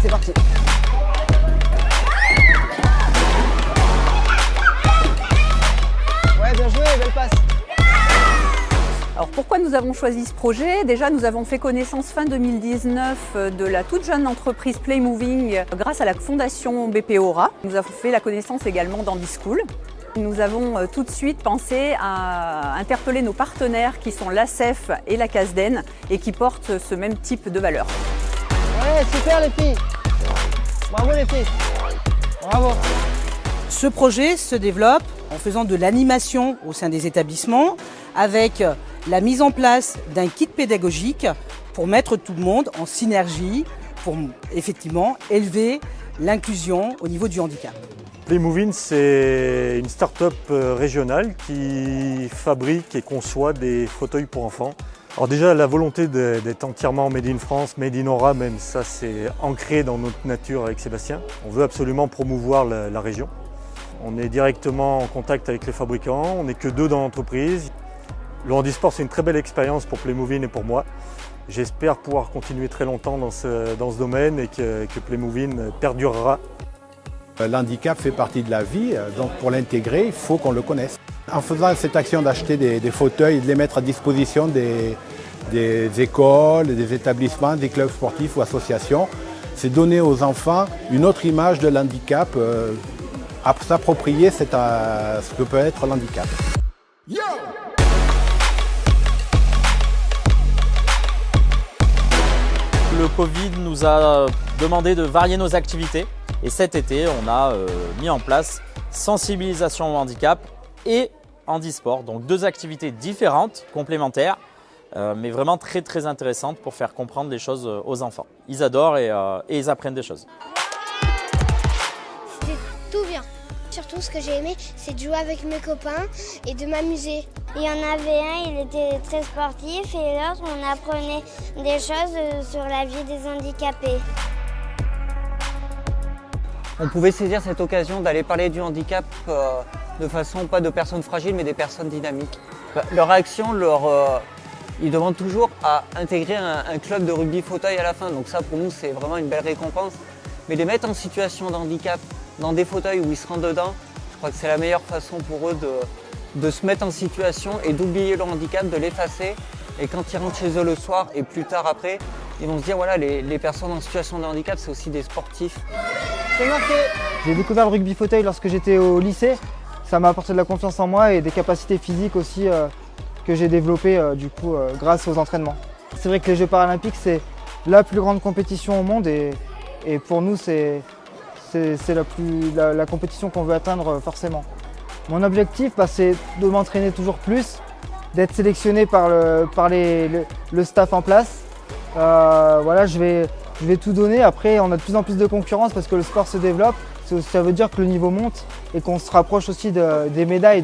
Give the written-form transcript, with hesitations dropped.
c'est parti. Ouais, bien joué, belle passe. Alors pourquoi nous avons choisi ce projet? Déjà, nous avons fait connaissance fin 2019 de la toute jeune entreprise Playmoving grâce à la fondation BP Aura. Nous avons fait la connaissance également d'Andy School. Nous avons tout de suite pensé à interpeller nos partenaires qui sont l'ASEF et la CASDEN et qui portent ce même type de valeurs. Ouais, super les filles. Bravo les filles. Bravo. Ce projet se développe en faisant de l'animation au sein des établissements avec la mise en place d'un kit pédagogique pour mettre tout le monde en synergie pour effectivement élever l'inclusion au niveau du handicap. Playmoving, c'est une start-up régionale qui fabrique et conçoit des fauteuils pour enfants. Alors déjà, la volonté d'être entièrement made in France, made in Aura, même ça c'est ancré dans notre nature avec Sébastien. On veut absolument promouvoir la région. On est directement en contact avec les fabricants, on n'est que 2 dans l'entreprise. Le handisport, c'est une très belle expérience pour Playmoving et pour moi. J'espère pouvoir continuer très longtemps dans ce domaine et que Playmoving perdurera. L'handicap fait partie de la vie, donc pour l'intégrer, il faut qu'on le connaisse. En faisant cette action d'acheter des fauteuils et de les mettre à disposition des écoles, des établissements, des clubs sportifs ou associations, c'est donner aux enfants une autre image de l'handicap, à s'approprier ce que peut être l'handicap. Le Covid nous a demandé de varier nos activités et cet été, on a mis en place sensibilisation au handicap et handisport. Donc 2 activités différentes, complémentaires, mais vraiment très intéressantes pour faire comprendre les choses aux enfants. Ils adorent et ils apprennent des choses. C'était tout bien. Surtout, ce que j'ai aimé, c'est de jouer avec mes copains et de m'amuser. Il y en avait un, il était très sportif et l'autre, on apprenait des choses sur la vie des handicapés. On pouvait saisir cette occasion d'aller parler du handicap de façon pas de personnes fragiles mais des personnes dynamiques. Leur réaction, ils demandent toujours à intégrer un club de rugby fauteuil à la fin. Donc ça pour nous c'est vraiment une belle récompense. Mais les mettre en situation de handicap dans des fauteuils où ils seront dedans, je crois que c'est la meilleure façon pour eux de se mettre en situation et d'oublier leur handicap, de l'effacer. Et quand ils rentrent chez eux le soir et plus tard après, ils vont se dire voilà, les personnes en situation de handicap c'est aussi des sportifs. C'est marqué. J'ai découvert le rugby fauteuil lorsque j'étais au lycée. Ça m'a apporté de la confiance en moi et des capacités physiques aussi que j'ai développées grâce aux entraînements. C'est vrai que les Jeux paralympiques c'est la plus grande compétition au monde et pour nous c'est la compétition qu'on veut atteindre forcément. Mon objectif c'est de m'entraîner toujours plus, d'être sélectionné par le staff en place. Voilà, je vais tout donner. Après, on a de plus en plus de concurrence parce que le sport se développe. Ça veut dire que le niveau monte et qu'on se rapproche aussi des médailles.